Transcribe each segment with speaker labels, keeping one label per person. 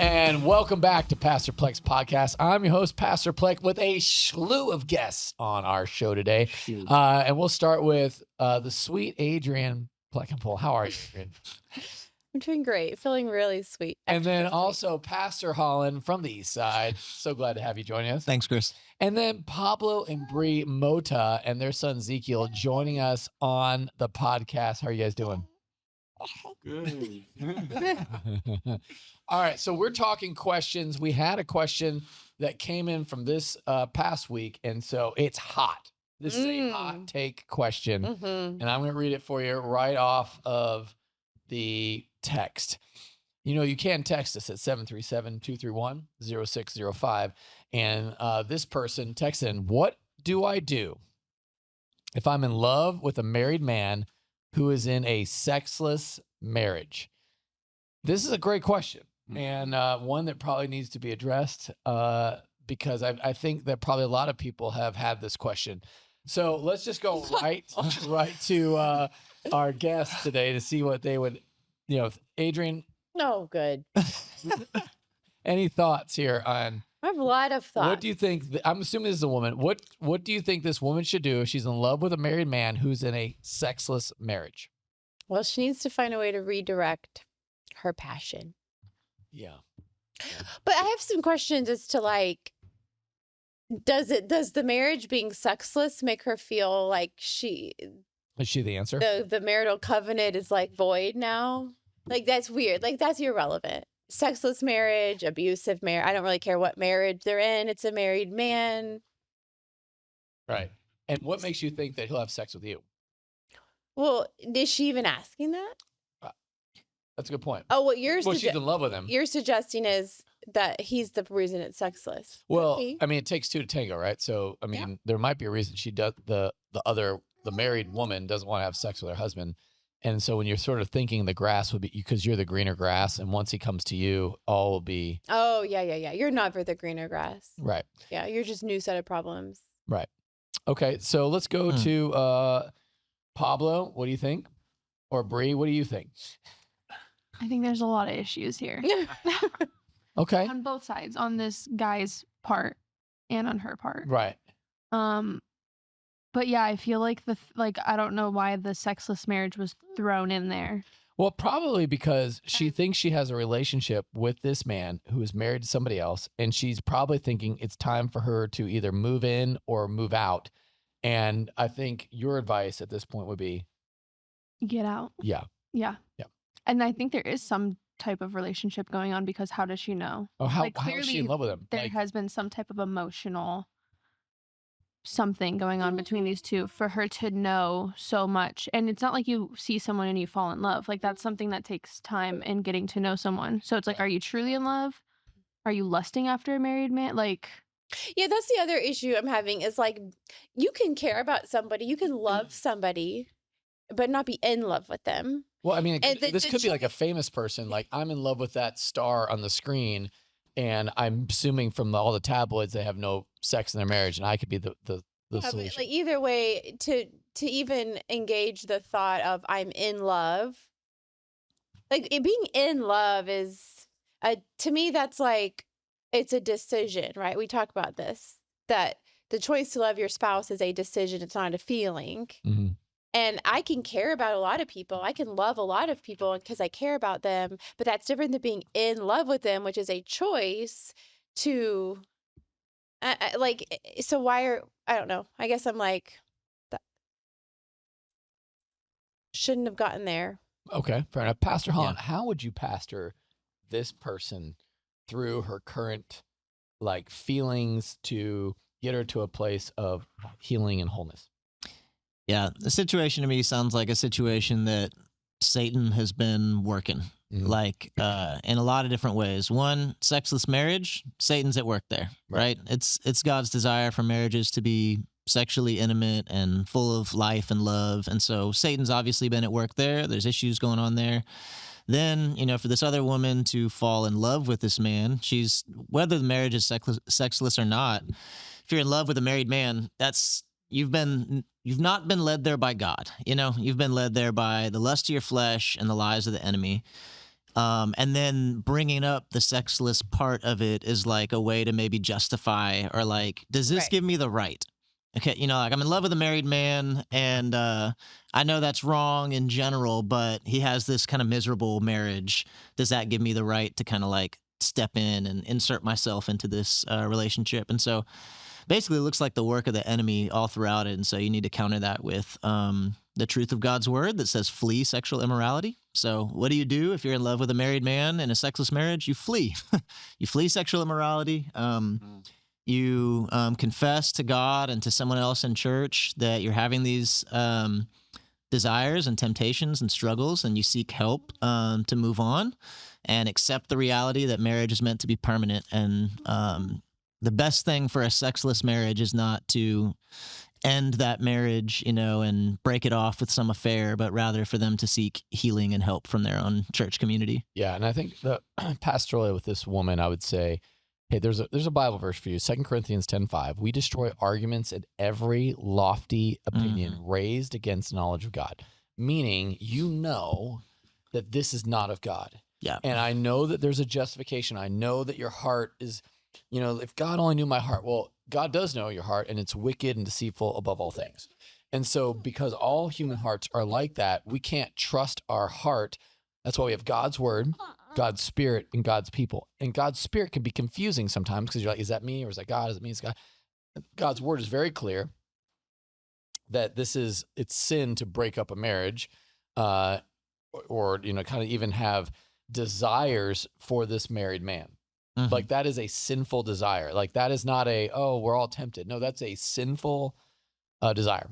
Speaker 1: And welcome back to Pastor Plek's podcast. I'm your host, Pastor Plek, with a slew of guests on our show today. And we'll start with the sweet Adrienne Plek. How are you, Adrienne?
Speaker 2: I'm doing great. Feeling really sweet.
Speaker 1: And then also Pastor Holland from the East Side. So glad to have you joining us.
Speaker 3: Thanks, Chris.
Speaker 1: And then Pablo and Bri Mota and their son Ezekiel joining us on the podcast. How are you guys doing?
Speaker 3: Good.
Speaker 1: All right, so we're talking questions. We had a question that came in from this past week, and so it's hot. This is a hot take question, and I'm going to read it for you right off of the text. You know, you can text us at 737-231-0605, and this person texted in, "What do I do if I'm in love with a married man who is in a sexless marriage?" This is a great question, and one that probably needs to be addressed because I think that probably a lot of people have had this question. So let's just go right to our guests today to see what they would, Adrienne.
Speaker 2: No, good.
Speaker 1: Any thoughts here on?
Speaker 2: I have a lot of thoughts.
Speaker 1: What do you think? I'm assuming this is a woman. What do you think this woman should do if she's in love with a married man who's in a sexless marriage?
Speaker 2: Well, she needs to find a way to redirect her passion.
Speaker 1: Yeah.
Speaker 2: But I have some questions as to does the marriage being sexless make her feel like
Speaker 1: Is she the answer?
Speaker 2: the marital covenant is void now? That's weird. That's irrelevant. Sexless marriage, abusive marriage. I don't really care what marriage they're in. It's a married man.
Speaker 1: Right. And what makes you think that he'll have sex with you?
Speaker 2: Well, is she even asking that?
Speaker 1: That's a good point.
Speaker 2: Oh, what
Speaker 1: she's in love with him.
Speaker 2: You're suggesting is that he's the reason it's sexless.
Speaker 1: Well,
Speaker 2: Okay.
Speaker 1: I mean, it takes two to tango, right? So, I mean, there might be a reason she does the married woman doesn't want to have sex with her husband. And so when you're sort of thinking the grass would be, because you're the greener grass, and once he comes to you, all will be.
Speaker 2: Oh, yeah. You're not for the greener grass.
Speaker 1: Right.
Speaker 2: Yeah, you're just new set of problems.
Speaker 1: Right. Okay, so let's go to Pablo. What do you think? Or Bri, what do you think?
Speaker 4: I think there's a lot of issues here.
Speaker 1: Okay.
Speaker 4: On both sides, on this guy's part and on her part.
Speaker 1: Right.
Speaker 4: But yeah, I feel like I don't know why the sexless marriage was thrown in there.
Speaker 1: Well, probably because she thinks she has a relationship with this man who is married to somebody else, and she's probably thinking it's time for her to either move in or move out. And I think your advice at this point would be
Speaker 4: Get out.
Speaker 1: Yeah.
Speaker 4: Yeah.
Speaker 1: Yeah.
Speaker 4: And I think there is some type of relationship going on, because how does she know?
Speaker 1: Oh, how is she in love with him?
Speaker 4: There has been some type of emotional something going on between these two for her to know so much. And it's not like you see someone and you fall in love. That's something that takes time in getting to know someone. So it's are you truly in love? Are you lusting after a married man?
Speaker 2: Yeah, that's the other issue I'm having is you can care about somebody, you can love somebody, but not be in love with them.
Speaker 1: Well, I mean, this could be like a famous person. I'm in love with that star on the screen, and I'm assuming from all the tabloids they have no sex in their marriage, and I could be the solution.
Speaker 2: But either way, to even engage the thought of I'm in love, being in love is to me that's it's a decision, right? We talk about this, that the choice to love your spouse is a decision. It's not a feeling.
Speaker 1: Mm-hmm.
Speaker 2: And I can care about a lot of people. I can love a lot of people because I care about them. But that's different than being in love with them, which is a choice to, so why I don't know. I guess I'm that shouldn't have gotten there.
Speaker 1: Okay, fair enough. Pastor Holland, how would you pastor this person through her current feelings to get her to a place of healing and wholeness?
Speaker 3: Yeah, the situation to me sounds like a situation that Satan has been working, in a lot of different ways. One, sexless marriage, Satan's at work there, right? It's God's desire for marriages to be sexually intimate and full of life and love. And so Satan's obviously been at work there. There's issues going on there. Then, for this other woman to fall in love with this man, whether the marriage is sexless or not, if you're in love with a married man, you've not been led there by God. You've been led there by the lust of your flesh and the lies of the enemy. And then bringing up the sexless part of it is like a way to maybe justify or like, does this
Speaker 2: Right.
Speaker 3: give me the right? Okay, like I'm in love with a married man, and I know that's wrong in general, but he has this kind of miserable marriage. Does that give me the right to kind of like step in and insert myself into this relationship? And so basically it looks like the work of the enemy all throughout it. And so you need to counter that with the truth of God's word that says flee sexual immorality. So what do you do if you're in love with a married man in a sexless marriage? You flee. You flee sexual immorality. You confess to God and to someone else in church that you're having these desires and temptations and struggles, and you seek help to move on and accept the reality that marriage is meant to be permanent. And the best thing for a sexless marriage is not to end that marriage, and break it off with some affair, but rather for them to seek healing and help from their own church community.
Speaker 1: Yeah, and I think the pastorally with this woman, I would say, hey, there's a Bible verse for you, 2 Corinthians 10:5. We destroy arguments and every lofty opinion raised against knowledge of God, meaning that this is not of God.
Speaker 3: Yeah.
Speaker 1: And I know that there's a justification. I know that your heart is, if God only knew my heart, well, God does know your heart, and it's wicked and deceitful above all things. And so because all human hearts are like that, we can't trust our heart. That's why we have God's word, God's spirit, and God's people. And God's spirit can be confusing sometimes because you're like, is that me or is that God? Is it me? Is it God? God's word is very clear that it's sin to break up a marriage or kind of even have desires for this married man.
Speaker 3: Mm-hmm.
Speaker 1: Like that is a sinful desire. Like that is not we're all tempted. No, that's a sinful desire.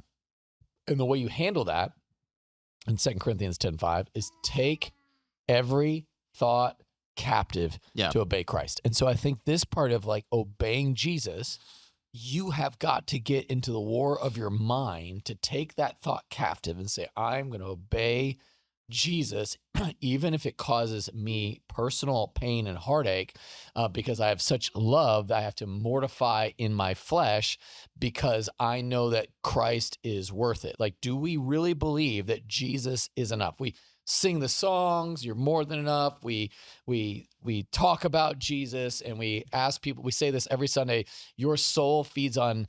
Speaker 1: And the way you handle that in 2 Corinthians 10:5 is take every thought captive to obey Christ. And so I think this part of like obeying Jesus, you have got to get into the war of your mind to take that thought captive and say, I'm going to obey Jesus, even if it causes me personal pain and heartache, because I have such love that I have to mortify in my flesh because I know that Christ is worth it. Like, do we really believe that Jesus is enough? We sing the songs, you're more than enough. We talk about Jesus and we ask people, we say this every Sunday, your soul feeds on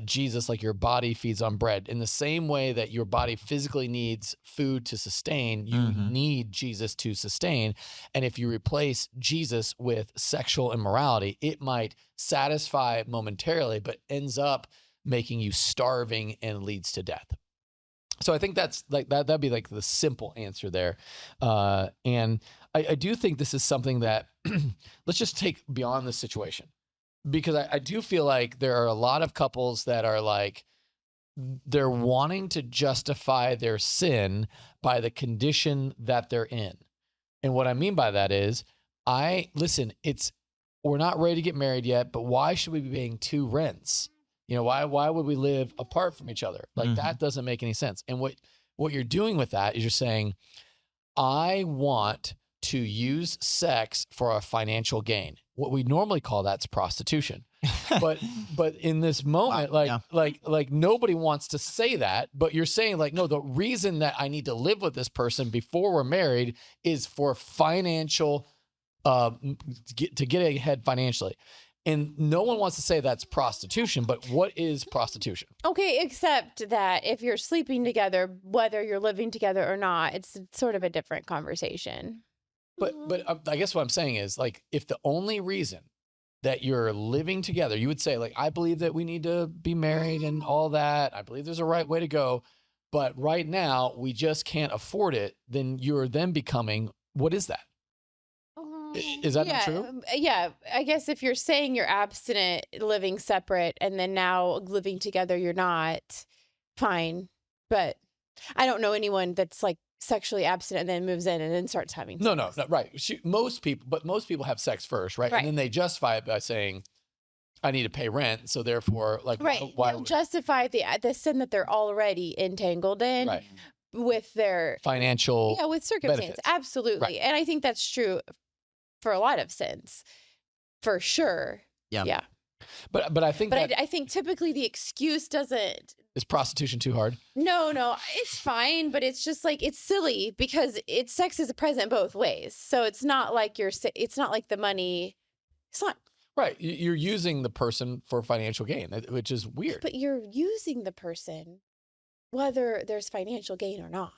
Speaker 1: Jesus like your body feeds on bread. In the same way that your body physically needs food to sustain, you need Jesus to sustain. And if you replace Jesus with sexual immorality, it might satisfy momentarily, but ends up making you starving and leads to death. So I think that's like that'd be like the simple answer there. And I do think this is something that let's just take beyond this situation, because I do feel like there are a lot of couples that are like, they're wanting to justify their sin by the condition that they're in. And what I mean by that is, we're not ready to get married yet, but why should we be paying two rents? Why would we live apart from each other? Like that doesn't make any sense. And what you're doing with that is you're saying, I want to use sex for a financial gain. What we normally call that's prostitution. But in this moment, like nobody wants to say that, but you're saying like, no, the reason that I need to live with this person before we're married is for financial, to get ahead financially. And no one wants to say that's prostitution, but what is prostitution?
Speaker 2: Okay, except that if you're sleeping together, whether you're living together or not, it's sort of a different conversation.
Speaker 1: But I guess what I'm saying is, like, if the only reason that you're living together, you would say, like, I believe that we need to be married and all that. I believe there's a right way to go. But right now, we just can't afford it. Then you're then becoming, what is that? Is that not true?
Speaker 2: Yeah. I guess if you're saying you're abstinent, living separate, and then now living together, you're not, fine. But I don't know anyone that's like sexually abstinent and then moves in and then starts having sex.
Speaker 1: No, right. Most people have sex first, right? And then they justify it by saying, I need to pay rent. So therefore, like, why
Speaker 2: justify the sin that they're already entangled in with their
Speaker 1: financial,
Speaker 2: with circumstance.
Speaker 1: benefits.
Speaker 2: Absolutely.
Speaker 1: Right.
Speaker 2: And I think that's true for a lot of sins, for sure.
Speaker 3: Yeah.
Speaker 1: But I think
Speaker 2: But
Speaker 1: that
Speaker 2: I think typically the excuse doesn't.
Speaker 1: is prostitution too hard?
Speaker 2: No, it's fine, but it's just like it's silly because sex is present both ways. So it's not like it's not like the money. It's not.
Speaker 1: Right. You're using the person for financial gain, which is weird.
Speaker 2: But you're using the person whether there's financial gain or not.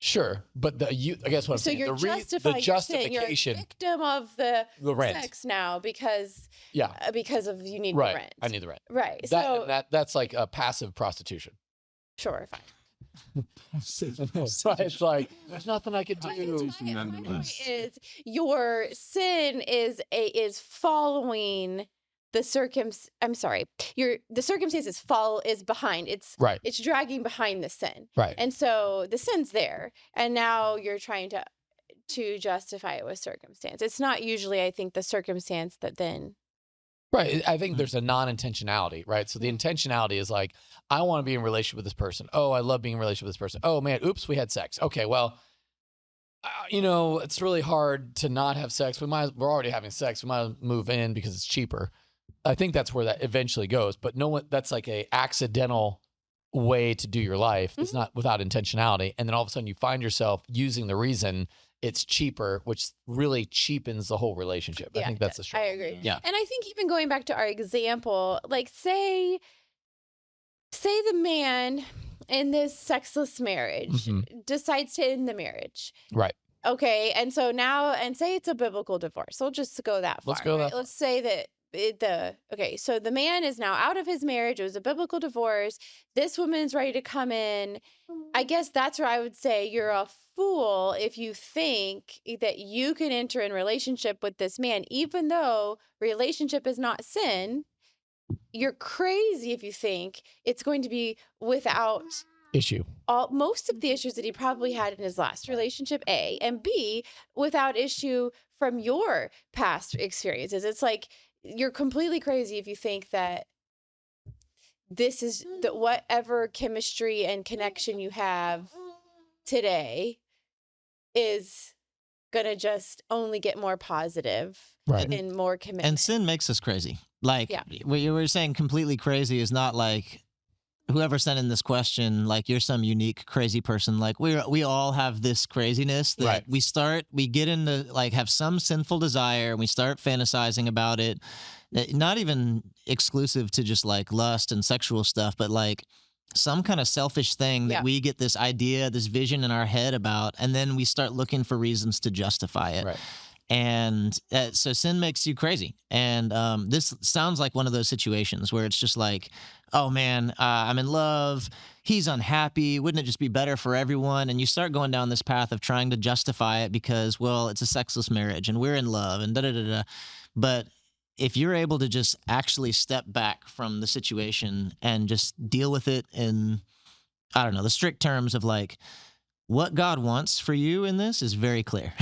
Speaker 1: Sure, but I guess what I'm
Speaker 2: So
Speaker 1: saying,
Speaker 2: you're
Speaker 1: the
Speaker 2: justifying
Speaker 1: justification,
Speaker 2: you're a victim of the
Speaker 1: rent.
Speaker 2: sex now because of you need the
Speaker 1: Right.
Speaker 2: rent.
Speaker 1: I need the rent.
Speaker 2: Right.
Speaker 1: That's like a passive prostitution.
Speaker 2: Sure, fine.
Speaker 1: It's like there's nothing I could do.
Speaker 2: My point is your sin is following the circumstances is behind. It's dragging behind the sin.
Speaker 1: Right.
Speaker 2: And so the sin's there. And now you're trying to justify it with circumstance. It's not usually, I think, the circumstance that then.
Speaker 1: Right. I think there's a non-intentionality, right? So the intentionality is like, I want to be in a relationship with this person. Oh, I love being in a relationship with this person. Oh man, oops, we had sex. Okay, well, it's really hard to not have sex. We're already having sex. We might move in because it's cheaper. I think that's where that eventually goes. But that's like a accidental way to do your life. It's not without intentionality. And then all of a sudden you find yourself using the reason it's cheaper, which really cheapens the whole relationship. I think that's the struggle.
Speaker 2: I agree.
Speaker 3: Yeah.
Speaker 2: And I think even going back to our example, like say the man in this sexless marriage decides to end the marriage.
Speaker 1: Right.
Speaker 2: Okay. And so now, and say it's a biblical divorce. We'll just go that far.
Speaker 1: Let's go that far.
Speaker 2: Let's say that so the man is now out of his marriage. It was a biblical divorce. This woman's ready to come in. I guess that's where I would say you're a fool if you think that you can enter in relationship with this man, even though relationship is not sin. You're crazy if you think it's going to be without
Speaker 1: issue.
Speaker 2: Most of the issues that he probably had in his last relationship, A, and B, without issue from your past experiences. It's like you're completely crazy if you think that this is whatever chemistry and connection you have today is gonna just only get more positive and more commitment.
Speaker 3: And sin makes us crazy. Like what you were saying, completely crazy is not like whoever sent in this question, like you're some unique crazy person. Like we all have this craziness that we get into, like, have some sinful desire and we start fantasizing about it. Not even exclusive to just like lust and sexual stuff, but like some kind of selfish thing that we get this idea, this vision in our head about, and then we start looking for reasons to justify it. Right. And so sin makes you crazy. And this sounds like one of those situations where it's just like, oh man, I'm in love. He's unhappy. Wouldn't it just be better for everyone? And you start going down this path of trying to justify it because, well, it's a sexless marriage and we're in love and da-da-da-da. But if you're able to just actually step back from the situation and just deal with it in, I don't know, the strict terms of like what God wants for you in this is very clear.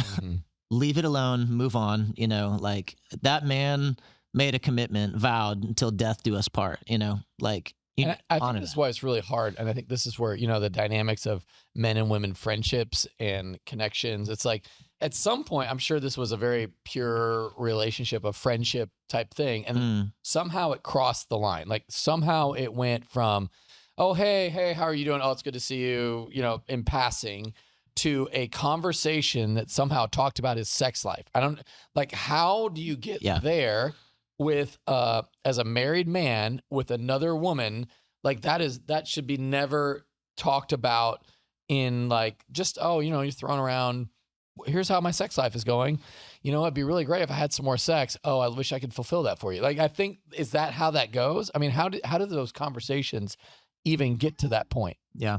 Speaker 3: Leave it alone, move on, like that man made a commitment, vowed until death do us part, like.
Speaker 1: I think this is why it's really hard. And I think this is where, the dynamics of men and women friendships and connections, it's like at some point, I'm sure this was a very pure relationship, a friendship type thing. And somehow it crossed the line. Like somehow it went from, oh, hey, how are you doing? Oh, it's good to see you, in passing, to a conversation that somehow talked about his sex life. How do you get there with, as a married man with another woman? Like that should be never talked about in like, just, you're throwing around, here's how my sex life is going. It'd be really great if I had some more sex. Oh, I wish I could fulfill that for you. Like, I think, is that how that goes? I mean, how did those conversations even get to that point?
Speaker 3: Yeah.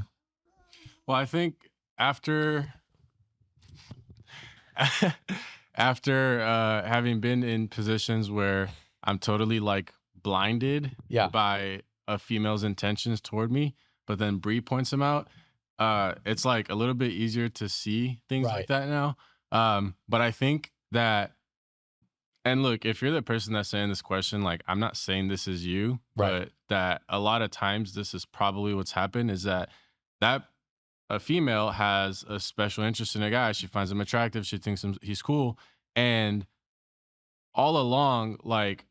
Speaker 5: Well, I think after having been in positions where I'm totally like blinded by a female's intentions toward me, but then Bri points them out, it's like a little bit easier to see things like that now. But I think that, and look, if you're the person that's saying this question, like, I'm not saying this is you, but that a lot of times this is probably what's happened, is that a female has a special interest in a guy. She finds him attractive. She thinks he's cool. And all along, like,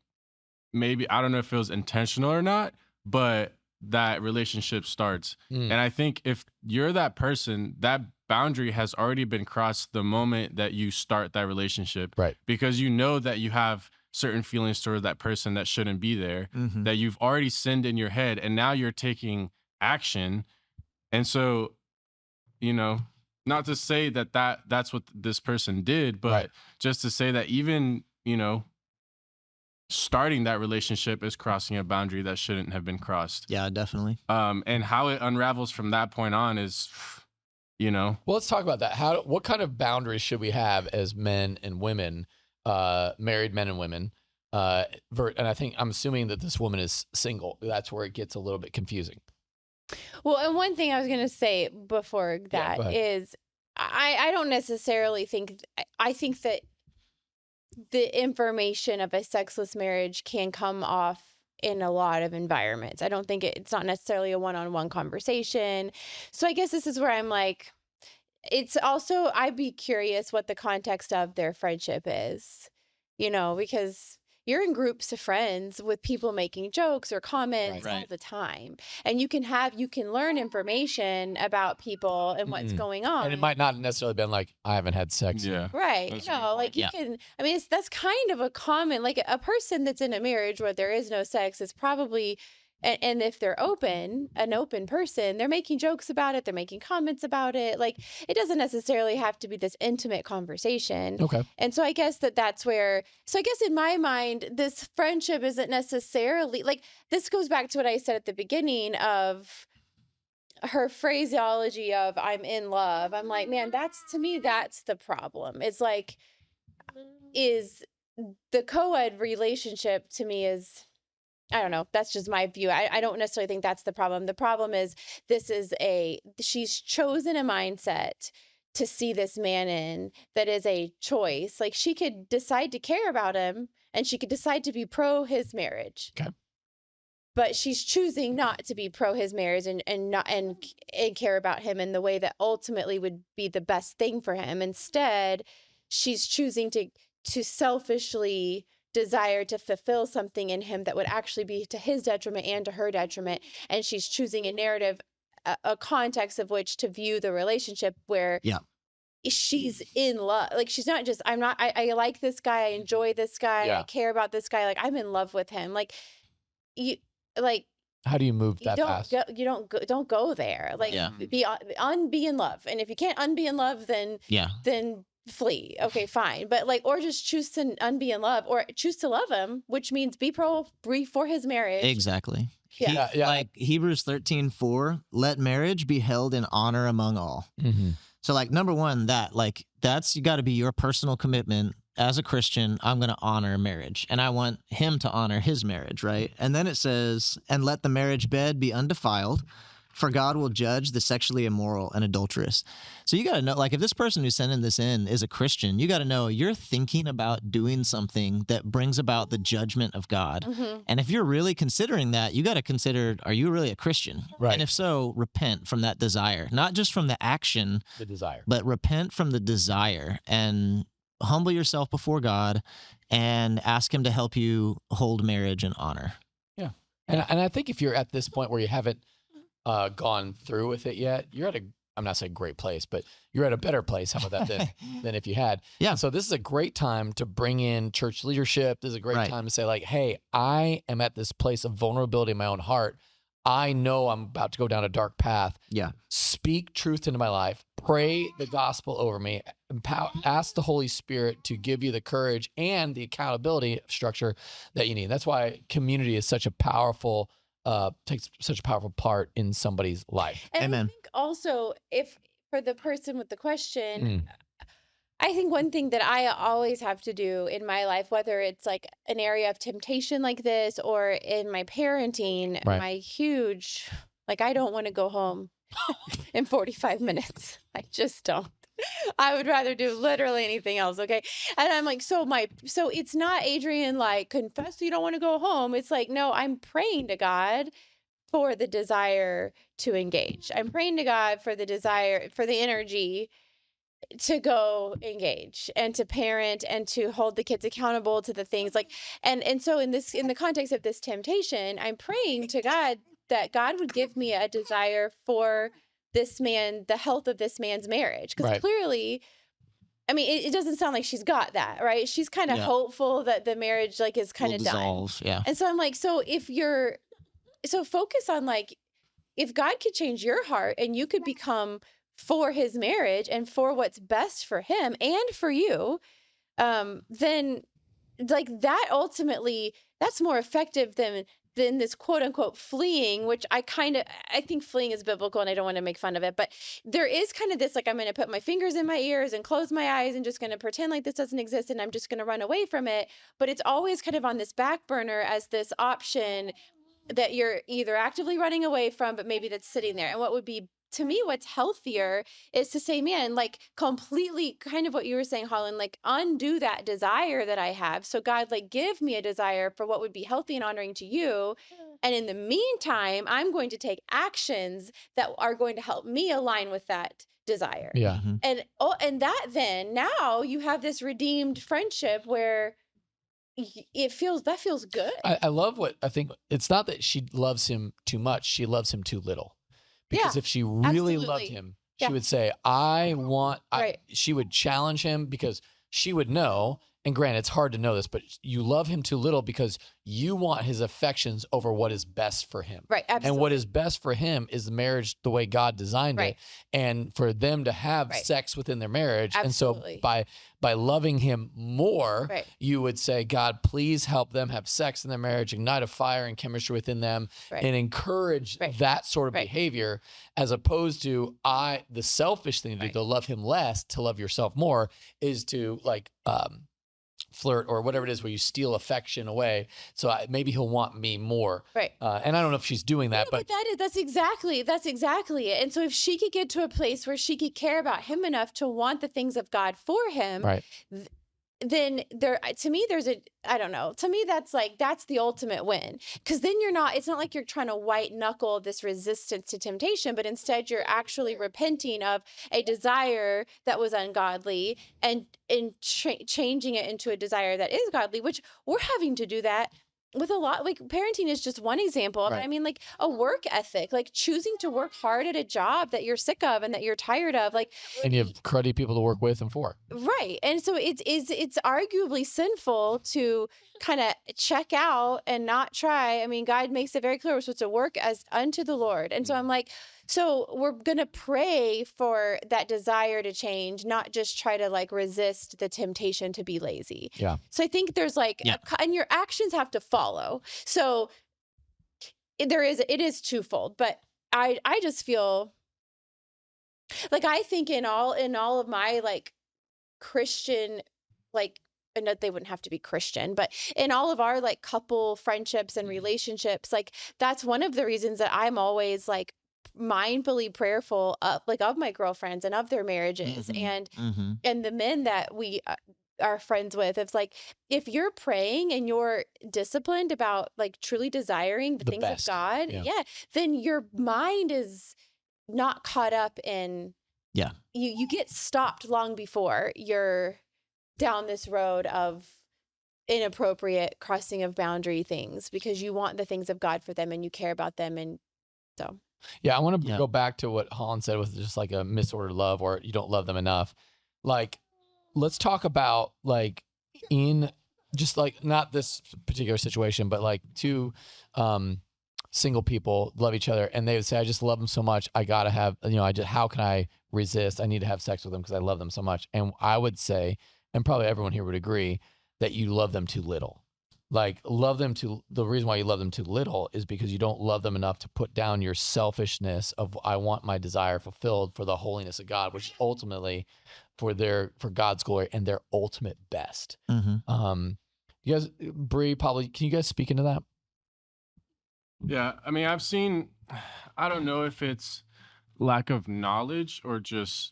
Speaker 5: maybe, I don't know if it was intentional or not, but that relationship starts. And I think if you're that person, that boundary has already been crossed the moment that you start that relationship.
Speaker 1: Right.
Speaker 5: Because you know that you have certain feelings towards that person that shouldn't be there, that you've already sinned in your head, and now you're taking action. And so, you know, not to say that that's what this person did, but just to say that even, you know, starting that relationship is crossing a boundary that shouldn't have been crossed.
Speaker 3: Yeah, definitely.
Speaker 5: And how it unravels from that point on is, you know.
Speaker 1: Well, let's talk about that. What kind of boundaries should we have as men and women, married men and women? And I'm assuming that this woman is single. That's where it gets a little bit confusing.
Speaker 2: Well, and one thing I was going to say before that is I don't necessarily think, I think that the information of a sexless marriage can come off in a lot of environments. I don't think it's not necessarily a one-on-one conversation. So I guess this is where I'm like, it's also, I'd be curious what the context of their friendship is, you know, because you're in groups of friends with people making jokes or comments all the time. And you can learn information about people and what's going on.
Speaker 1: And it might not necessarily been like, I haven't had sex.
Speaker 5: Yeah.
Speaker 2: Right. No, like you can, I mean, that's kind of a common, like a person that's in a marriage where there is no sex is probably, and if they're an open person, they're making jokes about it. They're making comments about it. Like, it doesn't necessarily have to be this intimate conversation.
Speaker 1: Okay.
Speaker 2: And so I guess that's where, so I guess in my mind, this friendship isn't necessarily, like, this goes back to what I said at the beginning of her phraseology of I'm in love. I'm like, man, to me, that's the problem. It's like, is the co-ed relationship to me is, I don't know. That's just my view. I don't necessarily think that's the problem. The problem is she's chosen a mindset to see this man in that is a choice. Like, she could decide to care about him and she could decide to be pro his marriage.
Speaker 1: Okay.
Speaker 2: But she's choosing not to be pro his marriage and care about him in the way that ultimately would be the best thing for him. Instead, she's choosing to selfishly desire to fulfill something in him that would actually be to his detriment and to her detriment. And she's choosing a narrative, a context of which to view the relationship where she's in love. Like, she's not just, I like this guy. I enjoy this guy. I care about this guy. Like, I'm in love with him. Like,
Speaker 1: how do you move that fast?
Speaker 2: Don't go there. Like, be in love. And if you can't unbe in love, then flee. Okay, fine. But like, or just choose to unbe in love, or choose to love him, which means be for his marriage.
Speaker 3: Exactly.
Speaker 1: Yeah.
Speaker 3: Like Hebrews 13:4, let marriage be held in honor among all. So like, number one, that's you got to be your personal commitment. As a Christian, I'm going to honor marriage, and I want him to honor his marriage, right? And then it says, and let the marriage bed be undefiled, for God will judge the sexually immoral and adulterous. So you got to know, like, if this person who's sending this in is a Christian, you got to know you're thinking about doing something that brings about the judgment of God. And if you're really considering that, you got to consider, are you really a Christian?
Speaker 1: Right.
Speaker 3: And if so, repent from that desire, not just from the action,
Speaker 1: the desire,
Speaker 3: but repent from the desire and humble yourself before God and ask him to help you hold marriage in honor.
Speaker 1: Yeah. And I think if you're at this point where you haven't gone through with it yet, you're at I'm not saying great place, but you're at a better place. How about that than if you had?
Speaker 3: Yeah.
Speaker 1: And so this is a great time to bring in church leadership. This is a great time to say, like, hey, I am at this place of vulnerability in my own heart. I know I'm about to go down a dark path.
Speaker 3: Yeah.
Speaker 1: Speak truth into my life. Pray the gospel over me. Ask the Holy Spirit to give you the courage and the accountability structure that you need. That's why community is such a powerful takes such a powerful part in somebody's life.
Speaker 2: And
Speaker 3: Amen.
Speaker 2: I think also, if for the person with the question, I think one thing that I always have to do in my life, whether it's like an area of temptation like this or in my parenting, my huge, like, I don't want to go home in 45 minutes. I just don't. I would rather do literally anything else. Okay. And I'm like, so it's not, Adrienne, like, confess you don't want to go home. It's like, no, I'm praying to God for the desire to engage. I'm praying to God for the desire, for the energy to go engage and to parent and to hold the kids accountable to the things like, and so in the context of this temptation, I'm praying to God that God would give me a desire for this man, the health of this man's marriage. Because clearly, I mean, it doesn't sound like she's got that, right? She's kind of hopeful that the marriage like is kind of done.
Speaker 3: Yeah.
Speaker 2: And so I'm like, so focus on like, if God could change your heart and you could become for his marriage and for what's best for him and for you, then like that ultimately, that's more effective than this quote unquote fleeing, which I think fleeing is biblical and I don't want to make fun of it, but there is kind of this, like, I'm going to put my fingers in my ears and close my eyes and just going to pretend like this doesn't exist and I'm just going to run away from it. But it's always kind of on this back burner as this option that you're either actively running away from, but maybe that's sitting there. And what would be, to me, what's healthier is to say, man, like completely kind of what you were saying, Holland, like undo that desire that I have. So God, like give me a desire for what would be healthy and honoring to you. And in the meantime, I'm going to take actions that are going to help me align with that desire.
Speaker 1: Yeah.
Speaker 2: And that then now you have this redeemed friendship where that feels good.
Speaker 1: I love what I think. It's not that she loves him too much. She loves him too little. Because if she really loved him, she would say, she would challenge him because she would know, and granted, it's hard to know this, but you love him too little because you want his affections over what is best for him.
Speaker 2: Right, absolutely.
Speaker 1: And what is best for him is the marriage the way God designed it, and for them to have sex within their marriage.
Speaker 2: Absolutely.
Speaker 1: And so by loving him more, you would say, God, please help them have sex in their marriage, ignite a fire and chemistry within them, and encourage that sort of behavior, as opposed to the selfish thing to do, to love him less, to love yourself more, is to like flirt or whatever it is where you steal affection away. So maybe he'll want me more.
Speaker 2: Right.
Speaker 1: And I don't know if she's doing that, but
Speaker 2: that's exactly it. And so if she could get to a place where she could care about him enough to want the things of God for him, then to me, that's the ultimate win. Because then it's not like you're trying to white knuckle this resistance to temptation, but instead you're actually repenting of a desire that was ungodly and changing it into a desire that is godly, which we're having to do that with a lot. Like parenting is just one example. But I mean, like a work ethic, like choosing to work hard at a job that you're sick of and that you're tired of, like,
Speaker 1: and you have cruddy people to work with and for.
Speaker 2: Right. And so it's arguably sinful to kind of check out and not try. I mean, God makes it very clear we're supposed to work as unto the Lord. And so I'm like, so we're going to pray for that desire to change, not just try to like resist the temptation to be lazy.
Speaker 1: Yeah.
Speaker 2: So I think there's like, and your actions have to follow. So it is twofold, but I just feel like, I think in all of my like Christian, like, and they wouldn't have to be Christian, but in all of our like couple friendships and relationships, like that's one of the reasons that I'm always like mindfully prayerful of my girlfriends and of their marriages and the men that we are friends with. It's like, if you're praying and you're disciplined about like truly desiring the things
Speaker 1: best.
Speaker 2: of God, then your mind is not caught up in, you get stopped long before you're down this road of inappropriate crossing of boundary things, because you want the things of God for them and you care about them. And so.
Speaker 1: Yeah, I want to go back to what Holland said with just like a misordered love, or you don't love them enough. Like, let's talk about like in just like not this particular situation, but like two single people love each other and they would say, I just love them so much. I got to have, how can I resist? I need to have sex with them because I love them so much. And I would say, and probably everyone here would agree, that you love them too little. Like the reason why you love them too little is because you don't love them enough to put down your selfishness of, I want my desire fulfilled for the holiness of God, which is ultimately for God's glory and their ultimate best. You guys, Bri, probably, can you guys speak into that?
Speaker 5: Yeah. I mean, I don't know if it's lack of knowledge or just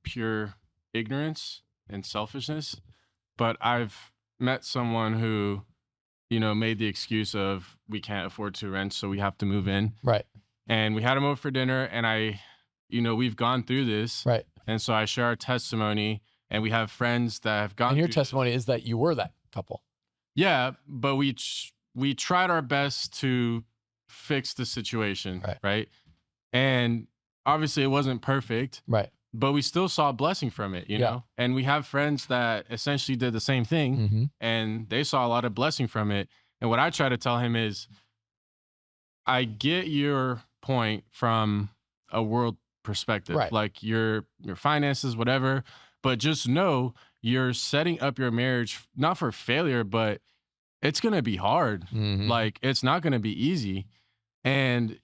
Speaker 5: pure ignorance and selfishness, but I've met someone who, made the excuse of, we can't afford to rent, so we have to move in.
Speaker 1: Right.
Speaker 5: And we had him over for dinner, and we've gone through this.
Speaker 1: Right.
Speaker 5: And so I share our testimony, and we have friends that have gone.
Speaker 1: And your
Speaker 5: through
Speaker 1: testimony is that you were that couple.
Speaker 5: Yeah, but we tried our best to fix the situation, right? And obviously it wasn't perfect,
Speaker 1: right?
Speaker 5: But we still saw a blessing from it, you know? And we have friends that essentially did the same thing, and they saw a lot of blessing from it. And what I try to tell him is, I get your point from a world perspective, like your finances, whatever, but just know you're setting up your marriage not for failure, but it's going to be hard. Like, it's not going to be easy. And,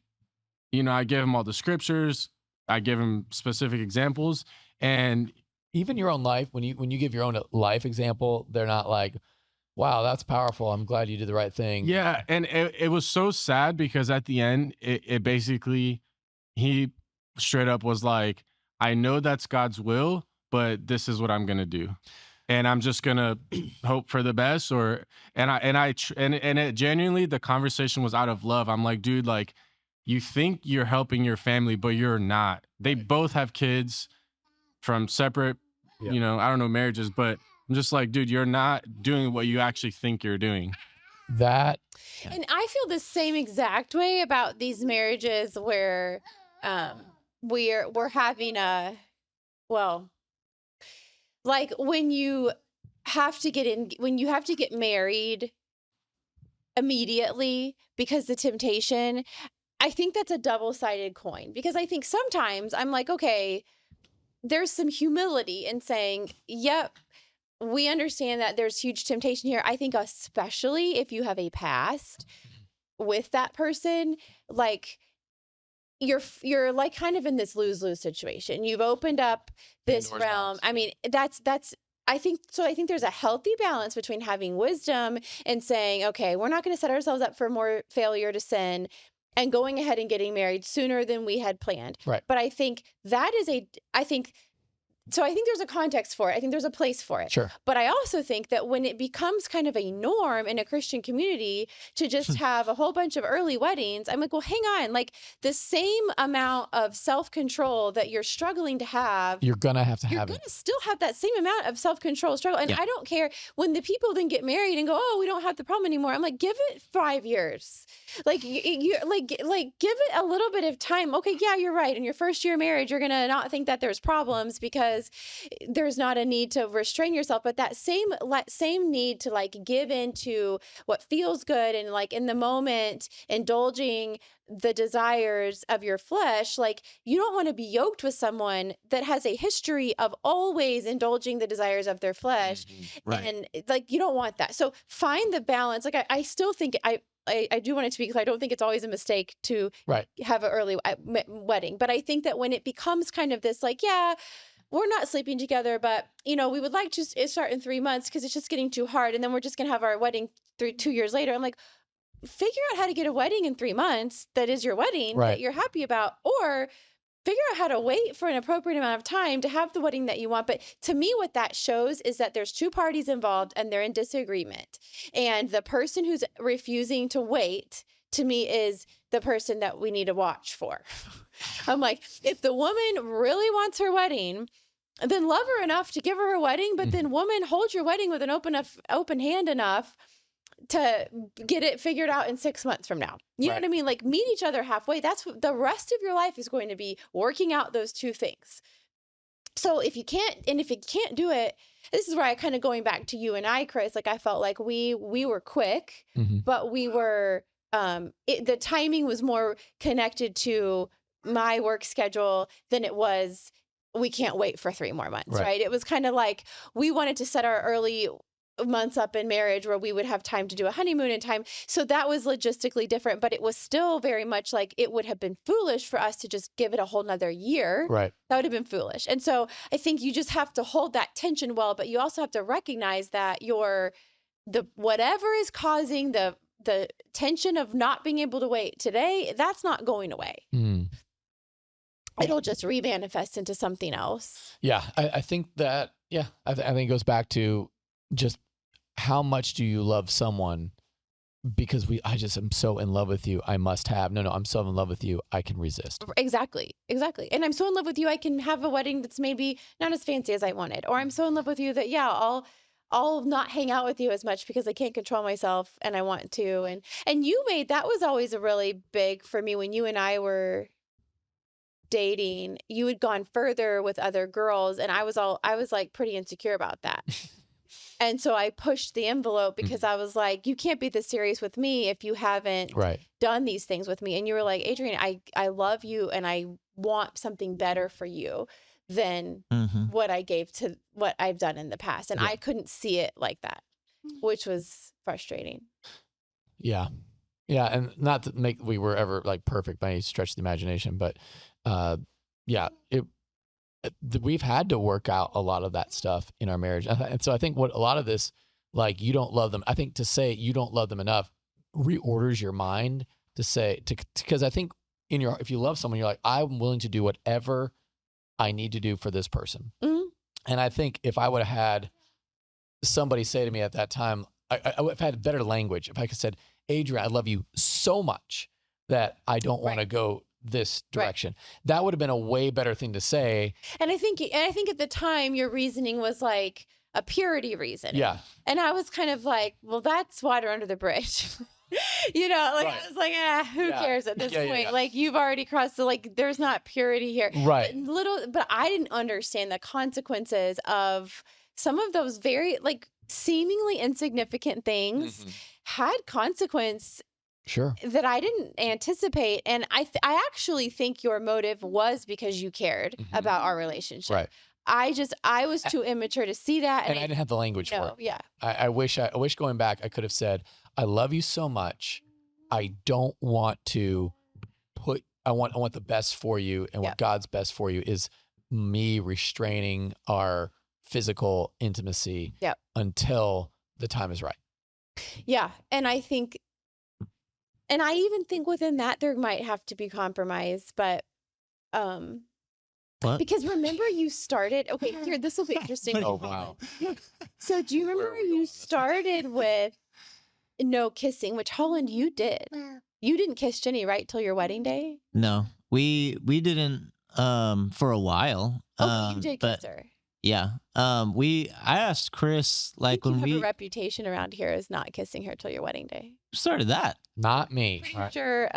Speaker 5: you know, I give him all the scriptures. I give him specific examples. And
Speaker 1: even your own life, when you give your own life example, they're not like, wow, that's powerful. I'm glad you did the right thing.
Speaker 5: Yeah. And it was so sad because at the end, it basically, he straight up was like, I know that's God's will, but this is what I'm going to do. And I'm just gonna hope for the best, and it genuinely, the conversation was out of love. I'm like, dude, like, you think you're helping your family, but you're not. They both have kids from separate, you know, I don't know, marriages, but I'm just like, dude, you're not doing what you actually think you're doing.
Speaker 1: That.
Speaker 2: And I feel the same exact way about these marriages where we're having like when you have to get married immediately because the temptation, I think that's a double-sided coin, because I think sometimes I'm like, okay, there's some humility in saying, yep, we understand that there's huge temptation here. I think especially if you have a past with that person, like, you're like kind of in this lose-lose situation. You've opened up this realm. I mean, I think there's a healthy balance between having wisdom and saying, okay, we're not going to set ourselves up for more failure to sin, and going ahead and getting married sooner than we had planned.
Speaker 1: Right.
Speaker 2: But I think I think there's a context for it. I think there's a place for it.
Speaker 1: Sure.
Speaker 2: But I also think that when it becomes kind of a norm in a Christian community to just have a whole bunch of early weddings, I'm like, well, hang on. Like, the same amount of self-control that you're struggling to have,
Speaker 1: you're going to have
Speaker 2: you're going to still have that same amount of self-control struggle. And I don't care when the people then get married and go, oh, we don't have the problem anymore. I'm like, give it 5 years. Like, you like give it a little bit of time. Okay, yeah, you're right. In your first year of marriage, you're going to not think that there's problems because there's not a need to restrain yourself, but that same need to like give into what feels good and like in the moment indulging the desires of your flesh. Like, you don't want to be yoked with someone that has a history of always indulging the desires of their flesh. And like, you don't want that. So find the balance. Like, I still think I do want it to be clear. I don't think it's always a mistake to have an early wedding, but I think that when it becomes kind of this, like, yeah, we're not sleeping together, but, you know, we would like to start in 3 months because it's just getting too hard. And then we're just going to have our wedding 2 years later. I'm like, figure out how to get a wedding in 3 months that is your wedding that you're happy about, or figure out how to wait for an appropriate amount of time to have the wedding that you want. But to me, what that shows is that there's two parties involved and they're in disagreement. And the person who's refusing to wait, to me, is the person that we need to watch for. I'm like, if the woman really wants her wedding, then love her enough to give her wedding, but then woman, hold your wedding with an open hand enough to get it figured out in 6 months from now. You know what I mean? Like, meet each other halfway. That's what the rest of your life is going to be, working out those two things. So if you can't do it, this is where I kind of going back to you and I, Chris, like, I felt like we were quick, but we were, the timing was more connected to my work schedule than it was, we can't wait for 3 more months, right? It was kind of like we wanted to set our early months up in marriage where we would have time to do a honeymoon in time. So that was logistically different, but it was still very much like it would have been foolish for us to just give it a whole nother year.
Speaker 1: Right.
Speaker 2: That would have been foolish. And so I think you just have to hold that tension well, but you also have to recognize that whatever is causing the tension of not being able to wait today, that's not going away. It'll just remanifest into something else.
Speaker 1: Yeah. I think that, I think it goes back to just how much do you love someone because I just am so in love with you, I must have. No, I'm so in love with you, I can resist.
Speaker 2: Exactly. And I'm so in love with you, I can have a wedding that's maybe not as fancy as I wanted. Or I'm so in love with you that, I'll not hang out with you as much because I can't control myself and I want to. And that was always a really big for me when you and I were dating. You had gone further with other girls, and I was like pretty insecure about that. And so I pushed the envelope because I was like, you can't be this serious with me if you haven't done these things with me. And you were like, Adrienne, I love you and I want something better for you than what I gave to what I've done in the past. And I couldn't see it like that, which was frustrating.
Speaker 1: Yeah. Yeah. And not to make, we were ever like perfect by any stretch of the imagination, but we've had to work out a lot of that stuff in our marriage. And so I think what a lot of this, like, you don't love them, I think to say you don't love them enough reorders your mind to say, because I think if you love someone, you're like, I'm willing to do whatever I need to do for this person. And I think if I would have had somebody say to me at that time, I would have had better language. If I could said, Adrienne, I love you so much that I don't want to go this direction. That would have been a way better thing to say. And I think
Speaker 2: at the time your reasoning was like a purity reason.
Speaker 1: Yeah.
Speaker 2: And I was kind of like, well, that's water under the bridge. I was like, who cares at this point? Yeah. Like, you've already crossed there's not purity here.
Speaker 1: Right.
Speaker 2: But I didn't understand the consequences of some of those very seemingly insignificant things had consequence.
Speaker 1: Sure.
Speaker 2: That I didn't anticipate. And I actually think your motive was because you cared about our relationship.
Speaker 1: Right.
Speaker 2: I was too immature to see that.
Speaker 1: And I didn't have the language for it.
Speaker 2: Yeah.
Speaker 1: I wish going back, I could have said, I love you so much. I don't want to I want the best for you. And what God's best for you is me restraining our physical intimacy until the time is right.
Speaker 2: Yeah. And I even think within that there might have to be compromise, but because remember you started, here, this will be interesting.
Speaker 1: Oh, wow.
Speaker 2: So do you remember you started with no kissing, which Holland, you did. You didn't kiss Jenny, right, till your wedding day?
Speaker 3: No, we didn't for a while.
Speaker 2: You did kiss her.
Speaker 3: Yeah. I asked Chris, like, when we
Speaker 2: have a reputation around here as not kissing her till your wedding day.
Speaker 3: Started that.
Speaker 1: Not me.
Speaker 2: Pretty sure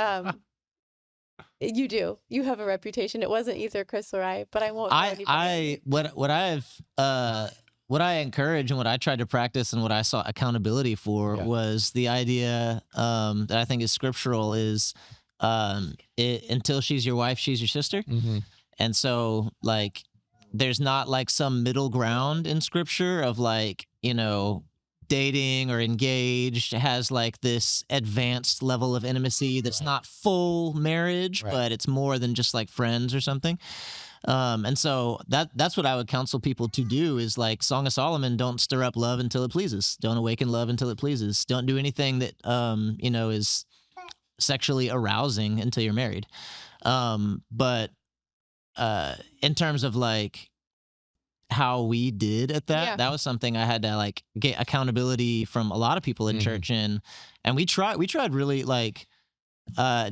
Speaker 2: you do. You have a reputation. It wasn't either Chris or I, but I won't.
Speaker 3: What I encourage and what I tried to practice and what I saw accountability for was the idea that I think is scriptural is until she's your wife, she's your sister. And so there's not some middle ground in scripture of dating or engaged has this advanced level of intimacy that's not full marriage, but it's more than just friends or something. And so that's what I would counsel people to do is Song of Solomon, don't stir up love until it pleases. Don't awaken love until it pleases. Don't do anything that, is sexually arousing until you're married. But in terms of how we did at that, that was something I had to get accountability from a lot of people in church and we tried really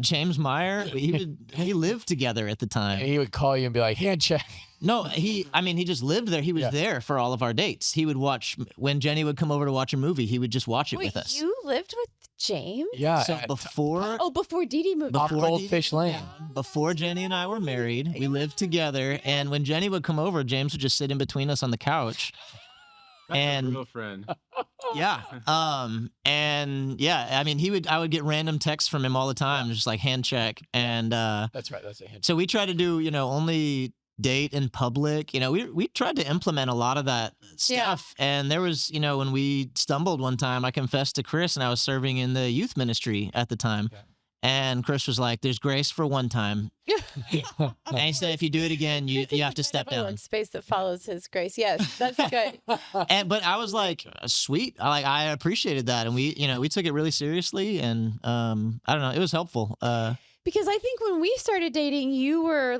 Speaker 3: James Meyer, he lived together at the time.
Speaker 1: And he would call you and be like, hand check.
Speaker 3: No, he just lived there. He was there for all of our dates. He would watch when Jenny would come over to watch a movie. He would just watch it with us.
Speaker 2: You lived with James?
Speaker 3: Yeah. So before
Speaker 2: Dee Dee moved.
Speaker 1: Off Goldfish Lane.
Speaker 3: Before Jenny and I were married, we lived together. And when Jenny would come over, James would just sit in between us on the couch.
Speaker 5: That's a real friend.
Speaker 3: Yeah. I would get random texts from him all the time, just hand check. And
Speaker 1: that's right. That's a hand check.
Speaker 3: So we try to do, only date in public. We tried to implement a lot of that stuff. And there was, when we stumbled one time, I confessed to Chris, and I was serving in the youth ministry at the time. Okay. And Chris was like, there's grace for one time. And he said, if you do it again, you have to step down.
Speaker 2: Space that follows his grace. Yes, that's good.
Speaker 3: But I was like, sweet. I appreciated that. And we took it really seriously. And I don't know, it was helpful.
Speaker 2: Because I think when we started dating, you were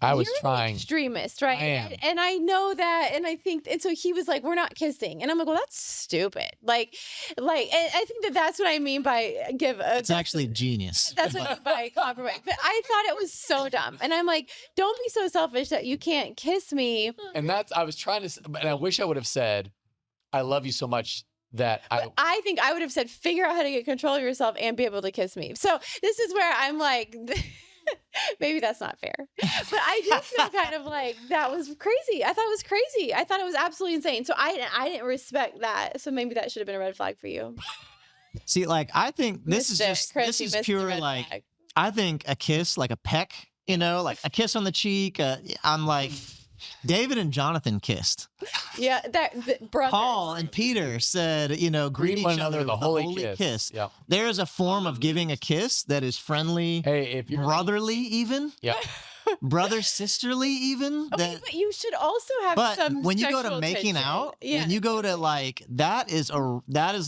Speaker 1: I was
Speaker 2: You're an
Speaker 1: trying.
Speaker 2: extremist, right?
Speaker 1: I am.
Speaker 2: And I know that, and I think, and so he was like, "We're not kissing," and I'm like, "Well, that's stupid." Like, and I think that's what I mean by
Speaker 3: It's actually genius.
Speaker 2: That's what I mean by compromise. But I thought it was so dumb, and I'm like, "Don't be so selfish that you can't kiss me."
Speaker 1: And I was trying to, and I wish I would have said, "I love you so much." That
Speaker 2: I think I would have said, figure out how to get control of yourself and be able to kiss me. So this is where I'm like, maybe that's not fair. But I do feel kind of like that was crazy. I thought it was crazy. I thought it was absolutely insane. So I didn't respect that. So maybe that should have been a red flag for you.
Speaker 3: See, like, I think this is pure, like, flag. I think a kiss, like a peck, like a kiss on the cheek. I'm like, David and Jonathan kissed.
Speaker 2: Yeah, brothers.
Speaker 3: Paul and Peter said, greet each other with a holy kiss.
Speaker 1: Yep.
Speaker 3: There is a form of giving a kiss that is friendly,
Speaker 1: if you're
Speaker 3: brotherly, even.
Speaker 1: Yeah.
Speaker 3: Brother, sisterly, even.
Speaker 2: Okay, but you should also have some.
Speaker 3: But when you go to making out, when you go to like that is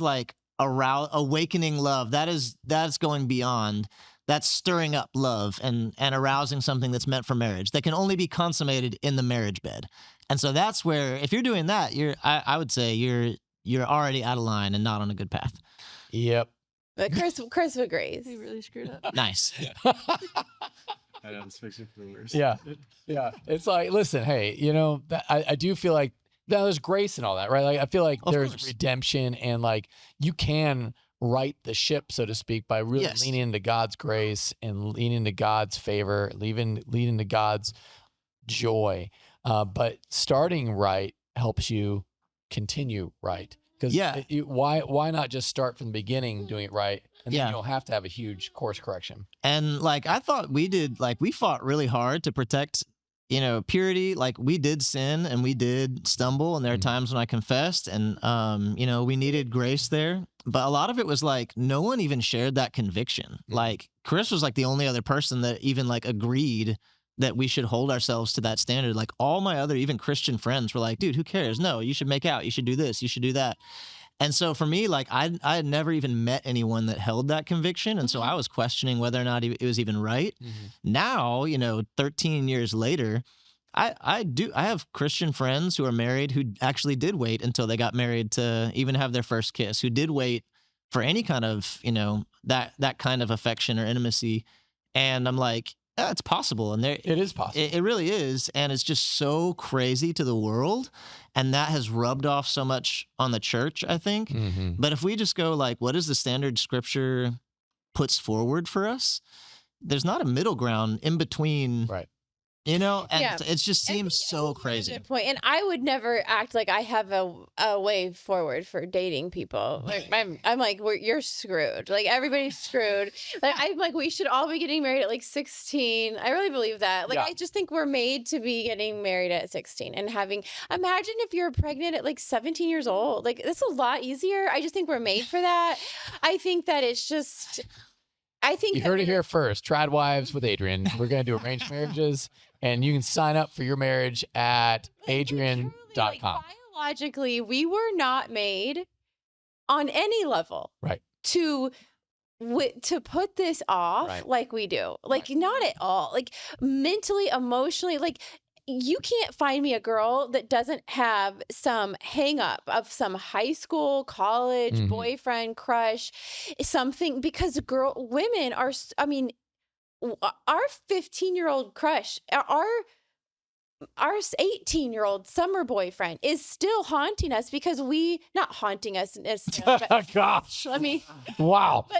Speaker 3: like awakening love. That's going beyond. That's stirring up love and arousing something that's meant for marriage that can only be consummated in the marriage bed. And so that's where, if you're doing that, I would say you're already out of line and not on a good path.
Speaker 1: Yep.
Speaker 2: But Chris agrees.
Speaker 4: He really screwed up.
Speaker 3: Nice.
Speaker 5: I know, it's fixing for worse.
Speaker 1: Yeah. Yeah. It's like, listen, hey, I do feel like there's grace and all that, right? Like, I feel like there's redemption and like you can right the ship, so to speak, by really leaning into God's grace and leaning into God's favor, leading to God's joy. But starting right helps you continue right. Because why not just start from the beginning doing it right? And then you don't have to have a huge course correction.
Speaker 3: And like, I thought we fought really hard to protect, purity. Like, we did sin and we did stumble. And there are times when I confessed and, we needed grace there. But a lot of it was like, no one even shared that conviction. Like, Chris was like the only other person that even like agreed that we should hold ourselves to that standard. Like, all my other, even Christian friends were like, dude, who cares? No, you should make out. You should do this. You should do that. And so for me, like, I had never even met anyone that held that conviction. And so I was questioning whether or not it was even right. Now, 13 years later, I have Christian friends who are married who actually did wait until they got married to even have their first kiss, who did wait for any kind of, that kind of affection or intimacy. And I'm like, it's possible. And it
Speaker 1: is possible.
Speaker 3: It really is. And it's just so crazy to the world. And that has rubbed off so much on the church, I think. But if we just go like, what is the standard Scripture puts forward for us? There's not a middle ground in between.
Speaker 1: Right.
Speaker 3: And it just seems so crazy.
Speaker 2: Good point. And I would never act like I have a way forward for dating people. Like I'm like, you're screwed. Like, everybody's screwed. Like, I'm like, we should all be getting married at like 16. I really believe that. Like, I just think we're made to be getting married at 16 and imagine if you're pregnant at like 17 years old. Like, that's a lot easier. I just think we're made for that. I think that it's just,
Speaker 1: you heard it here first. Trad Wives with Adrienne. We're going to do arranged marriages. And you can sign up for your marriage at Adrienne.com.
Speaker 2: Like, biologically, we were not made on any level to put this off like we do. Like, not at all. Like, mentally, emotionally, like, you can't find me a girl that doesn't have some hang up of some high school, college, boyfriend, crush, something, because women are, our 15-year-old crush, our 18-year-old summer boyfriend is still haunting us because not haunting us.
Speaker 1: Gosh.
Speaker 2: Wow. But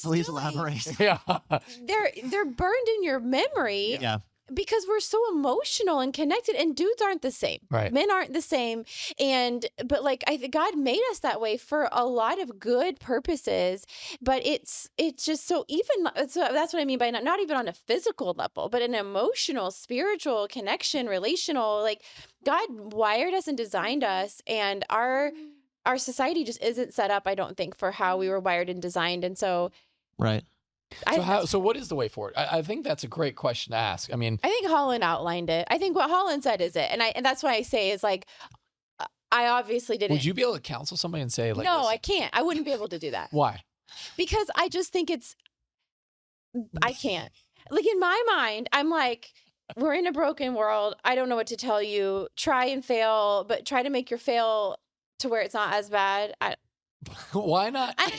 Speaker 3: Please elaborate.
Speaker 2: They're burned in your memory.
Speaker 3: Yeah.
Speaker 2: Because we're so emotional and connected, and dudes aren't the same.
Speaker 1: Right.
Speaker 2: Men aren't the same. But like, God made us that way for a lot of good purposes, but it's just so that's what I mean by not even on a physical level, but an emotional, spiritual connection, relational, like, God wired us and designed us, and our society just isn't set up, I don't think, for how we were wired and designed. And so,
Speaker 3: right.
Speaker 1: So what is the way forward? I think that's a great question to ask. I
Speaker 2: think Holland outlined it. I think what Holland said is it. And that's why I say is like, I obviously didn't.
Speaker 1: Would you be able to counsel somebody and say, like,
Speaker 2: no,
Speaker 1: listen?
Speaker 2: I can't. I wouldn't be able to do that.
Speaker 1: Why?
Speaker 2: Because I just think I can't. Like, in my mind, I'm like, we're in a broken world. I don't know what to tell you. Try and fail, but try to make your fail to where it's not as bad.
Speaker 1: Why not?
Speaker 2: I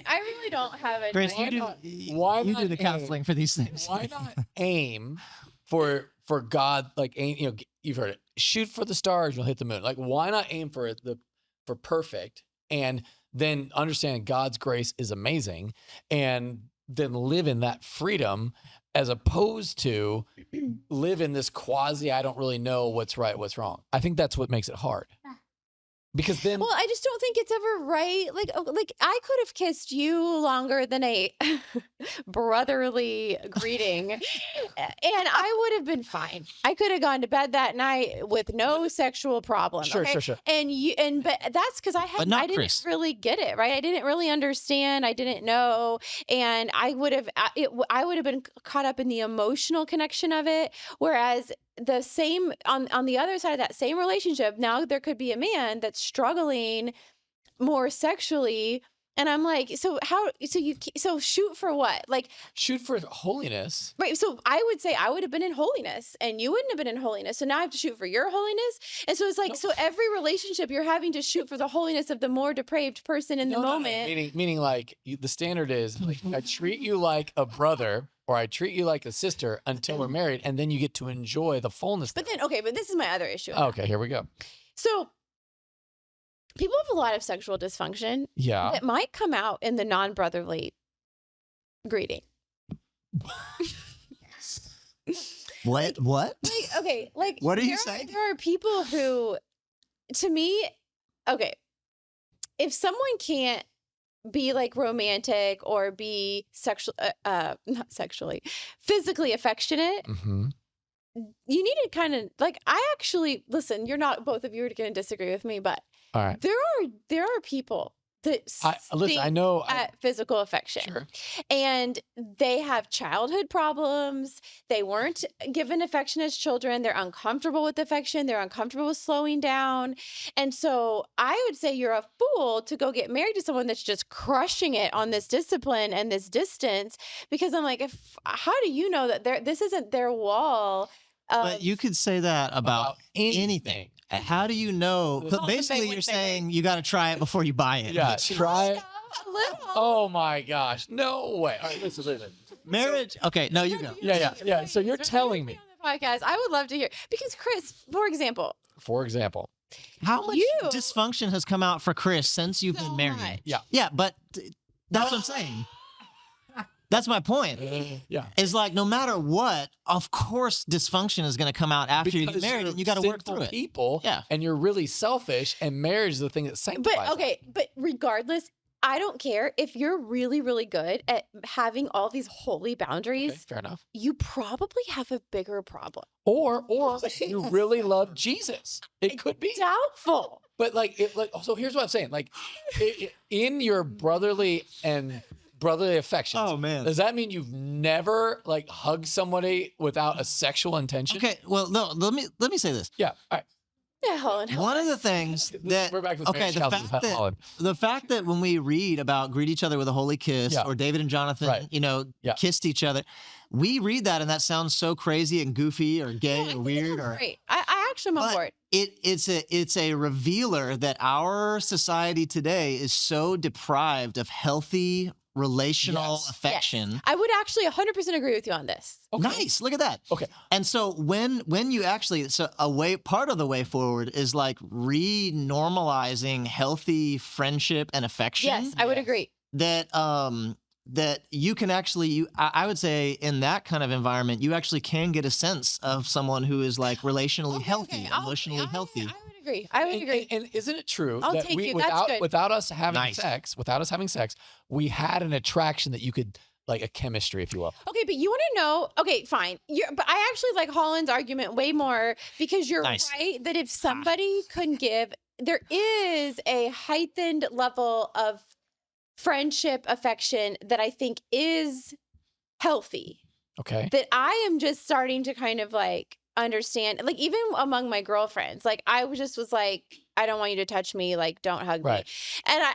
Speaker 2: really don't have a.
Speaker 3: Chris,
Speaker 1: Why
Speaker 3: you
Speaker 1: not
Speaker 3: do the counseling for these things.
Speaker 1: Why not aim for God? Like aim, you've heard it. Shoot for the stars, you'll hit the moon. Like, why not aim for perfect, and then understand God's grace is amazing, and then live in that freedom, as opposed to live in this quasi, I don't really know what's right, what's wrong. I think that's what makes it hard. Because then,
Speaker 2: well, I just don't think it's ever right. Like I could have kissed you longer than a brotherly greeting, and I would have been fine. I could have gone to bed that night with no sexual problem.
Speaker 1: Sure.
Speaker 2: But that's because I didn't
Speaker 3: Chris.
Speaker 2: really get it right. I didn't really understand. I didn't know, and I would have been caught up in the emotional connection of it. Whereas the same on the other side of that same relationship, now there could be a man that's struggling more sexually, and I'm like, so shoot for what? Like,
Speaker 1: shoot for holiness,
Speaker 2: right? So I would say I would have been in holiness, and you wouldn't have been in holiness. So now I have to shoot for your holiness, and so it's like, so every relationship you're having to shoot for the holiness of the more depraved person in the moment.
Speaker 1: Meaning like the standard is like, I treat you like a brother, or I treat you like a sister until we're married, and then you get to enjoy the fullness.
Speaker 2: But then, but this is my other issue.
Speaker 1: Okay, here we go.
Speaker 2: So people have a lot of sexual dysfunction.
Speaker 1: Yeah.
Speaker 2: That might come out in the non-brotherly greeting.
Speaker 3: What?
Speaker 2: What
Speaker 3: what are you saying?
Speaker 2: There are people who, to me, if someone can't be like romantic or be physically affectionate, you need to kind of like, listen, both of you are going to disagree with me, but
Speaker 1: all right,
Speaker 2: there are people that
Speaker 1: I know
Speaker 2: at physical affection,
Speaker 1: sure,
Speaker 2: and they have childhood problems. They weren't given affection as children. They're uncomfortable with affection. They're uncomfortable with slowing down. And so I would say you're a fool to go get married to someone that's just crushing it on this discipline and this distance, because I'm like, how do you know that this isn't their wall?
Speaker 3: But you could say that about anything. How do you know? But basically, you're saying you got to try it before you buy it.
Speaker 1: Yeah, try it. Oh my gosh, no way! All right, listen.
Speaker 3: Marriage. Okay, no, you go.
Speaker 1: Yeah. So you're telling me
Speaker 2: on the podcast. I would love to hear, because Chris, for example,
Speaker 3: how much dysfunction has come out for Chris since you've been married? Yeah, but that's what I'm saying. That's my point.
Speaker 1: Yeah.
Speaker 3: It's like, no matter what, of course, dysfunction is going to come out after you get married, and you got to work through it.
Speaker 1: People, and you're really selfish, and marriage is the thing that sanctifies.
Speaker 2: But regardless, I don't care if you're really, really good at having all these holy boundaries.
Speaker 1: Okay, fair enough.
Speaker 2: You probably have a bigger problem.
Speaker 1: Or you really love Jesus. It could be
Speaker 2: doubtful.
Speaker 1: But so here's what I'm saying. Like, in your brotherly affections.
Speaker 3: Oh man.
Speaker 1: Does that mean you've never hugged somebody without a sexual intention?
Speaker 3: Okay. Well, no. Let me say this.
Speaker 1: Yeah. All right.
Speaker 2: Yeah, Holland.
Speaker 3: One of the things that
Speaker 1: we're back with
Speaker 3: the fact that when we read about greet each other with a holy kiss, or David and Jonathan, kissed each other, we read that and that sounds so crazy and goofy or gay or weird.
Speaker 2: Great. I actually am on board.
Speaker 3: It's a revealer that our society today is so deprived of healthy relational affection.
Speaker 2: Yes. I would actually 100% agree with you on this.
Speaker 3: Okay. Nice. Look at that.
Speaker 1: Okay.
Speaker 3: And so when you actually, part of the way forward is like re-normalizing healthy friendship and affection.
Speaker 2: Yes, I would agree.
Speaker 3: That you can actually, I would say in that kind of environment, you actually can get a sense of someone who is like relationally healthy, emotionally healthy.
Speaker 2: I would agree.
Speaker 1: And isn't it true
Speaker 2: I'll
Speaker 1: that
Speaker 2: take
Speaker 1: we,
Speaker 2: you.
Speaker 1: without us having sex, we had an attraction that you could, like a chemistry, if you will.
Speaker 2: Okay, but you want to know, okay, fine. But I actually like Holland's argument way more, because you're right that if somebody couldn't give, there is a heightened level of friendship, affection that I think is healthy.
Speaker 1: Okay.
Speaker 2: That I am just starting to kind of like understand, like even among my girlfriends, like I was like, I don't want you to touch me, like don't hug me.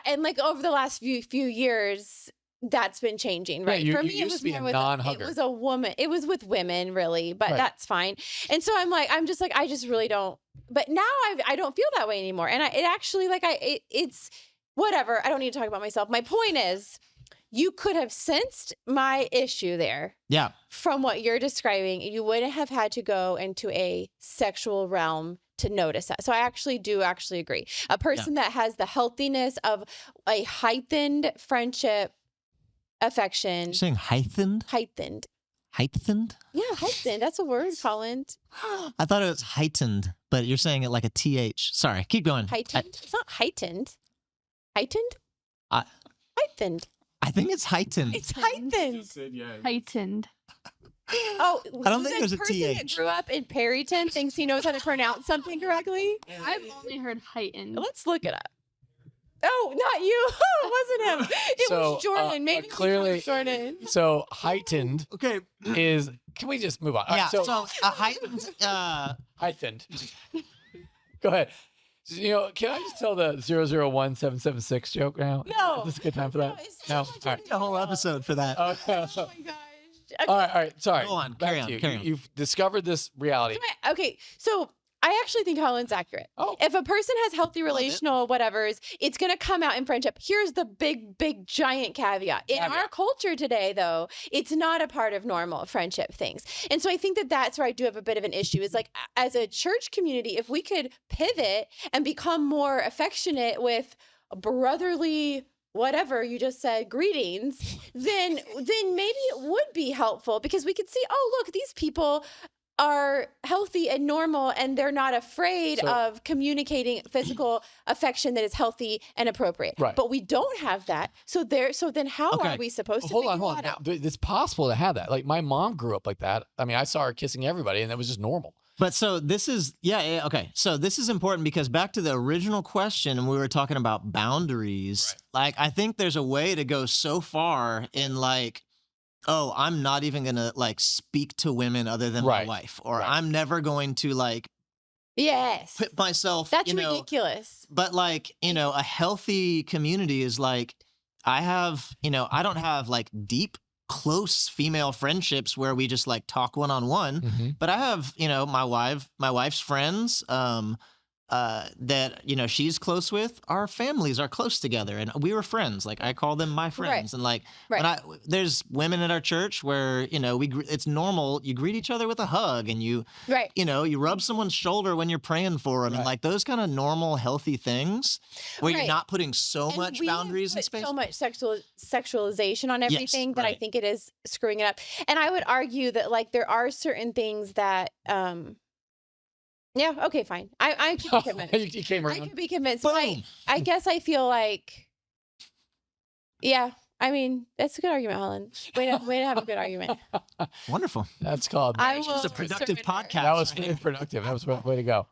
Speaker 2: And like over the last few years, that's been changing, right?
Speaker 1: Yeah,
Speaker 2: For
Speaker 1: you
Speaker 2: me, it
Speaker 1: used
Speaker 2: was
Speaker 1: to be
Speaker 2: more
Speaker 1: a
Speaker 2: with
Speaker 1: non-hugger.
Speaker 2: it was a woman. It was with women, really, but
Speaker 1: Right.
Speaker 2: that's fine. And so I'm just like, I just really don't. But now I don't feel that way anymore. And it actually it's whatever. I don't need to talk about myself. My point is, you could have sensed my issue there.
Speaker 3: Yeah.
Speaker 2: From what you're describing, you wouldn't have had to go into a sexual realm to notice that. So I do agree. A person that has the healthiness of a heightened friendship, affection.
Speaker 3: You're saying heightened?
Speaker 2: Heightened.
Speaker 3: Heightened?
Speaker 2: Yeah, heightened. That's a word, Holland.
Speaker 3: I thought it was heightened, but you're saying it like a TH. Sorry, keep going.
Speaker 2: Heightened? It's not heightened. Heightened? Heightened.
Speaker 3: I think it's heightened.
Speaker 2: It's heightened.
Speaker 4: Heightened.
Speaker 2: Oh,
Speaker 3: I don't think
Speaker 2: the
Speaker 3: there's a
Speaker 2: person that
Speaker 3: TH.
Speaker 2: grew up in Perryton thinks he knows how to pronounce something correctly.
Speaker 4: I've only heard heightened.
Speaker 2: Let's look it up. Oh, not you. It wasn't him. It was Jordan. Maybe
Speaker 1: clearly
Speaker 2: Jordan.
Speaker 1: So heightened
Speaker 3: Okay.
Speaker 1: is. Can we just move on? All right,
Speaker 3: Yeah. So a heightened.
Speaker 1: heightened. Go ahead. You know, can I just tell the 001776 joke now?
Speaker 2: No.
Speaker 1: Is this a good time for that?
Speaker 2: it's
Speaker 1: No.
Speaker 2: too much
Speaker 1: All right.
Speaker 3: A whole episode for that.
Speaker 1: Okay.
Speaker 2: Oh my gosh.
Speaker 1: All right. Sorry.
Speaker 3: Go on.
Speaker 1: Back
Speaker 3: Carry
Speaker 1: to
Speaker 3: on.
Speaker 1: you.
Speaker 3: Carry on.
Speaker 1: You've discovered this reality.
Speaker 2: Okay, so I actually think Holland's accurate.
Speaker 1: Oh.
Speaker 2: If a person has healthy relational whatevers, it's going to come out in friendship. Here's the big, giant caveat. In our culture today, though, it's not a part of normal friendship things. And so I think that's where I do have a bit of an issue is like, as a church community, if we could pivot and become more affectionate with brotherly whatever you just said, greetings, then maybe it would be helpful because we could see, oh, look, these people are healthy and normal and they're not afraid of communicating physical affection that is healthy and appropriate.
Speaker 1: Right.
Speaker 2: But we don't have that. So then how are we supposed to
Speaker 1: Hold
Speaker 2: figure
Speaker 1: on.
Speaker 2: that out?
Speaker 1: It's possible to have that. Like my mom grew up like that. I mean, I saw her kissing everybody and that was just normal.
Speaker 3: But so this is, okay. So this is important because back to the original question, and we were talking about boundaries.
Speaker 1: Right.
Speaker 3: Like, I think there's a way to go so far in like, oh, I'm not even going to like speak to women other than my wife, or I'm never going to like
Speaker 2: Yes.
Speaker 3: put myself,
Speaker 2: That's ridiculous.
Speaker 3: But like, a healthy community is like, I don't have like deep, close female friendships where we just like talk one-on-one, but I have, my wife's friends, that, she's close with. Our families are close together and we were friends. Like I call them my friends. And like, there's women at our church where, it's normal. You greet each other with a hug and you rub someone's shoulder when you're praying for them and like those kind of normal, healthy things where you're not putting so much boundaries in space.
Speaker 2: So much sexualization on everything that I think it is screwing it up. And I would argue that like, there are certain things that, yeah. Okay. Fine. I can be convinced.
Speaker 1: You came around.
Speaker 2: I can be convinced. I guess I feel like, yeah. I mean, that's a good argument, Holland. Way to have a good argument.
Speaker 3: Wonderful.
Speaker 1: That's called.
Speaker 3: It was a productive podcast.
Speaker 1: That was very productive. That was way to go.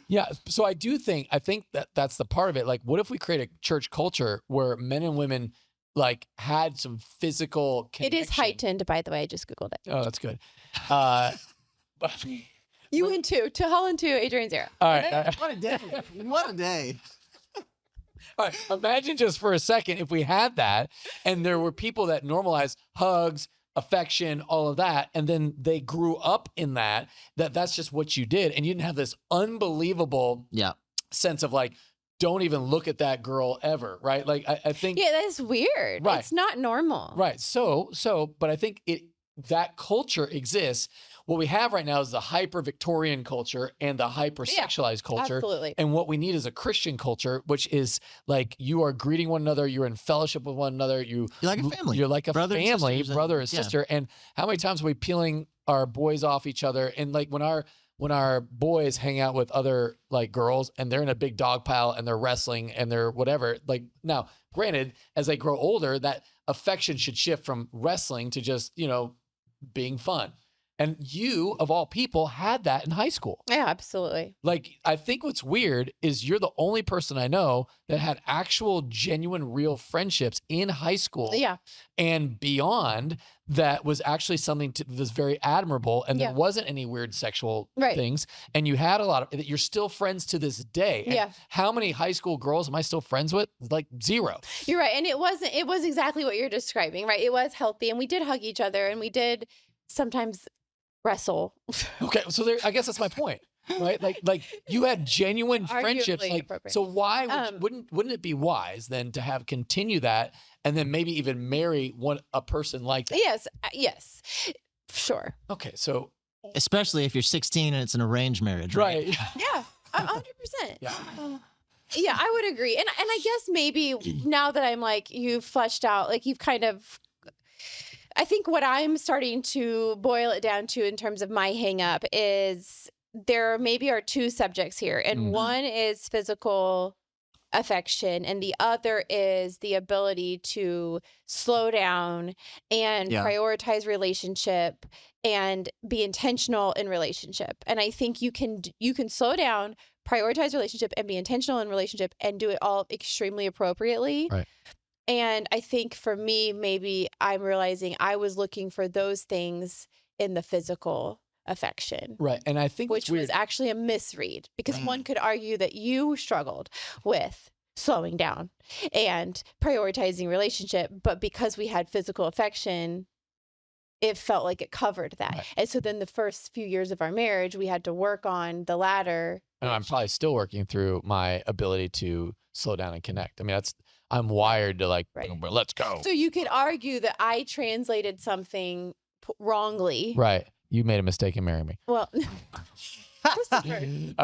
Speaker 1: Yeah. So I think that's the part of it. Like, what if we create a church culture where men and women like had some physical connection?
Speaker 2: It is heightened, by the way. I just Googled it.
Speaker 1: Oh, that's good. But
Speaker 2: you win two. To Holland 2, Adrienne 0.
Speaker 1: All right.
Speaker 3: What a day. What a day.
Speaker 1: All right. Imagine just for a second if we had that and there were people that normalized hugs, affection, all of that, and then they grew up in that's just what you did. And you didn't have this unbelievable sense of like, don't even look at that girl ever, right? Like I think.
Speaker 2: Yeah, that's weird.
Speaker 1: Right.
Speaker 2: It's not normal.
Speaker 1: Right. So, but I think that culture exists. What we have right now is the hyper-Victorian culture and the hyper-sexualized culture.
Speaker 2: Absolutely.
Speaker 1: And what we need is a Christian culture, which is like you are greeting one another, you're in fellowship with one another. You're
Speaker 3: like a family.
Speaker 1: You're like a
Speaker 3: brother
Speaker 1: family, brother and sister. And how many times are we peeling our boys off each other? And like when our boys hang out with other like girls and they're in a big dog pile and they're wrestling and they're whatever, like now, granted, as they grow older, that affection should shift from wrestling to just, being fun. And you, of all people, had that in high school.
Speaker 2: Yeah, absolutely.
Speaker 1: Like, I think what's weird is you're the only person I know that had actual, genuine, real friendships in high school and beyond that was actually something that was very admirable. And there wasn't any weird sexual things. And you had a lot of, you're still friends to this day. And how many high school girls am I still friends with? Like 0.
Speaker 2: You're right. And it was exactly what you're describing, right? It was healthy. And we did hug each other and we did sometimes wrestle.
Speaker 1: Okay. So there, I guess that's my point. Right, like you had genuine friendships. Like, so why wouldn't it be wise then to have continue that and then maybe even marry a person like that?
Speaker 2: Yes, sure.
Speaker 1: Okay, so
Speaker 3: especially if you're 16 and it's an arranged marriage, right?
Speaker 2: Yeah, 100%.
Speaker 1: Yeah.
Speaker 2: Yeah, I would agree, and I guess maybe now that I'm like you've fleshed out, like you've kind of. I think what I'm starting to boil it down to in terms of my hang up is. There maybe are 2 subjects here, and one is physical affection, and the other is the ability to slow down and prioritize relationship and be intentional in relationship. And I think you can slow down, prioritize relationship, and be intentional in relationship, and do it all extremely appropriately.
Speaker 1: Right.
Speaker 2: And I think for me, maybe I'm realizing I was looking for those things in the physical affection.
Speaker 1: Right. And I think
Speaker 2: which was actually a misread because one could argue that you struggled with slowing down and prioritizing relationship, but because we had physical affection, it felt like it covered that. Right. And so then the first few years of our marriage, we had to work on the latter.
Speaker 1: And I'm probably still working through my ability to slow down and connect. I mean, I'm wired to like, let's go.
Speaker 2: So you could argue that I translated something wrongly.
Speaker 1: Right. You made a mistake in marrying me.
Speaker 2: Well,
Speaker 1: I'm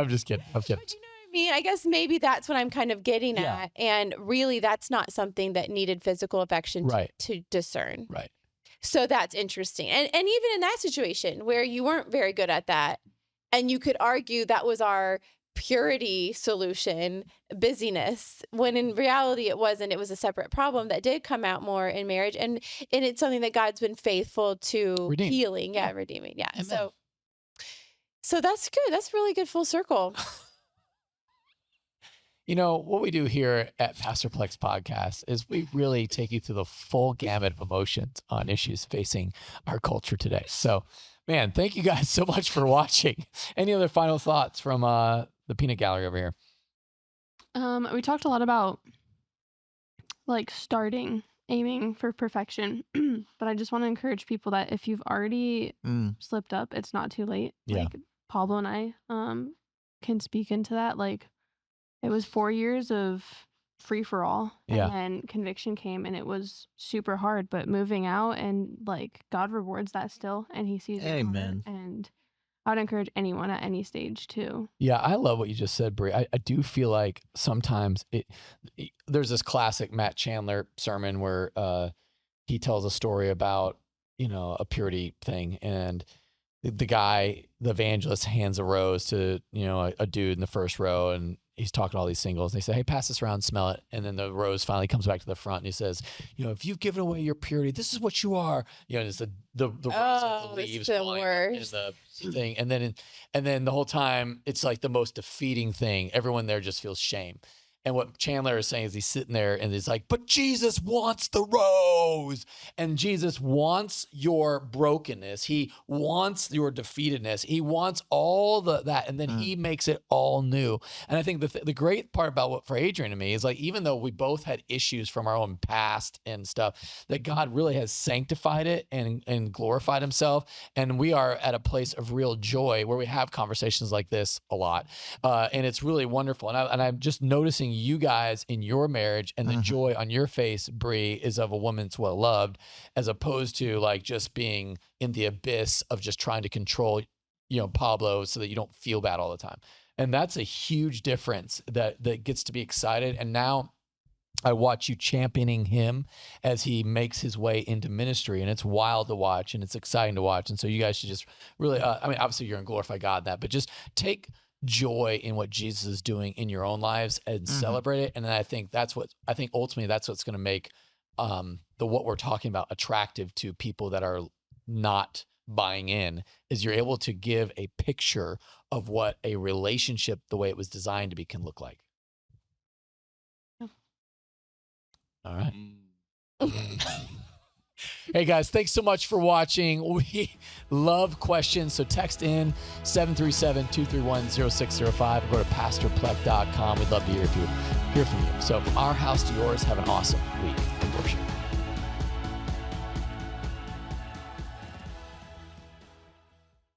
Speaker 1: just kidding.
Speaker 2: But you know what I mean? I guess maybe that's what I'm kind of getting at. And really, that's not something that needed physical affection to discern.
Speaker 1: Right.
Speaker 2: So that's interesting. And even in that situation where you weren't very good at that, and you could argue that was our purity solution, busyness, when in reality it wasn't. It was a separate problem that did come out more in marriage, and it's something that God's been faithful to healing, redeeming. Amen. So that's good. That's really good full circle.
Speaker 1: You know, what we do here at Pastor Plek's podcast is we really take you through the full gamut of emotions on issues facing our culture today. So, man, thank you guys so much for watching. Any other final thoughts from the peanut gallery over here?
Speaker 4: We talked a lot about like aiming for perfection, but I just want to encourage people that if you've already slipped up, it's not too late.
Speaker 1: Yeah.
Speaker 4: Like Pablo and I can speak into that. Like it was 4 years of free for all, and then conviction came, and it was super hard. But moving out, and like God rewards that still, and He sees it.
Speaker 3: Amen.
Speaker 4: And I'd encourage anyone at any stage to.
Speaker 1: Yeah, I love what you just said, Bri. I do feel like sometimes there's this classic Matt Chandler sermon where he tells a story about, a purity thing, and the evangelist hands a rose to, a dude in the first row, and he's talking to all these singles. They say, hey, pass this around, smell it. And then the rose finally comes back to the front and he says, if you've given away your purity, this is what you are. It's the rose with the leaves falling in the thing. And then the whole time it's like the most defeating thing. Everyone there just feels shame. And what Chandler is saying is he's sitting there and he's like, but Jesus wants the rose. And Jesus wants your brokenness. He wants your defeatedness. He wants all that. And then he makes it all new. And I think the great part about for Adrienne and me is like, even though we both had issues from our own past and stuff, that God really has sanctified it and glorified himself. And we are at a place of real joy where we have conversations like this a lot. And it's really wonderful. And I'm just noticing you guys in your marriage, and the joy on your face, Bri, is of a woman that's well loved, as opposed to like just being in the abyss of just trying to control, Pablo so that you don't feel bad all the time. And that's a huge difference that gets to be excited. And now I watch you championing him as he makes his way into ministry, and it's wild to watch and it's exciting to watch. And so you guys should just really, obviously you're going to glorify God in that, but just take joy in what Jesus is doing in your own lives and celebrate it. And then I think ultimately that's what's going to make what we're talking about attractive to people that are not buying in is you're able to give a picture of what a relationship, the way it was designed to be, can look like. All right. Hey guys, thanks so much for watching. We love questions, so text in 737-231-0605 or go to pastorplek.com. We'd love to hear from you. So from our house to yours, have an awesome week of worship.